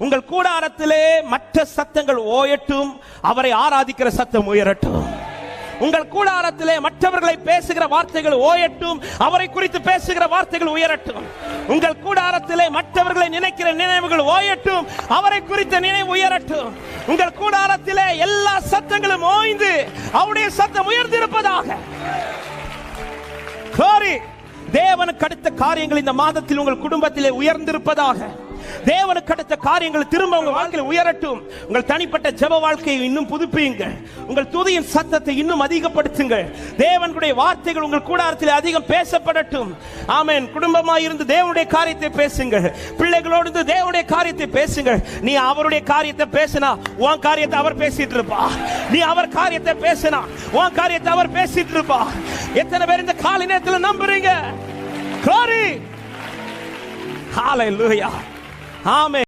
உங்கள் கூடாரத்திலே மற்ற சத்தங்கள் ஓயட்டும், அவரை ஆராதிக்கிற சத்தம் உயரட்டும். உங்கள் கூடாரத்திலே மற்றவர்களை பேசுகிற வார்த்தைகள் ஓயட்டும், அவரை குறித்து பேசுகிற வார்த்தைகள் உயரட்டும். உங்கள் கூடாரத்திலே மற்றவர்களை நினைக்கிற நினைவுகள் ஓயட்டும், அவரை குறித்த நினைவு உயரட்டும். உங்கள் கூடாரத்திலே எல்லா சத்தங்களும் ஓய்ந்து அவருடைய சத்தம் உயர்ந்திருப்பதாக. தேவனுக்கு அடுத்த காரியங்கள் இந்த மாதத்தில் உங்கள் குடும்பத்திலே உயர்ந்திருப்பதாக. தேவனுக்கு அடுத்த காரியங்கள் திரும்ப உங்கள் வாழ்க்கையில் உயரட்டும். உங்கள் தனிப்பட்ட ஜெப வாழ்க்கையை இன்னும் புதுப்பியுங்கள். உங்கள் துதியின் சத்தத்தை இன்னும் அதிகப்படுத்துங்கள். தேவனுடைய வார்த்தைகள் உங்கள் கூடாரத்தில் அதிகம் பேசப்படட்டும். ஆமென். குடும்பமாய் இருந்து தேவனுடைய காரியத்தை பேசுங்கள். பிள்ளைகளோடு இருந்து தேவனுடைய காரியத்தை பேசுங்கள். நீ அவருடைய காரியத்தை பேசினா உன் காரியத்தை அவர் பேசிட்டு இருப்பா. நீ அவர் காரியத்தை பேசினா உன் காரியத்தை அவர் பேசிட்டு இருப்பா. எத்தனை பேர் இந்த காலை நேரத்தில் நம்புறீங்க? Glory! Hallelujah! Amen.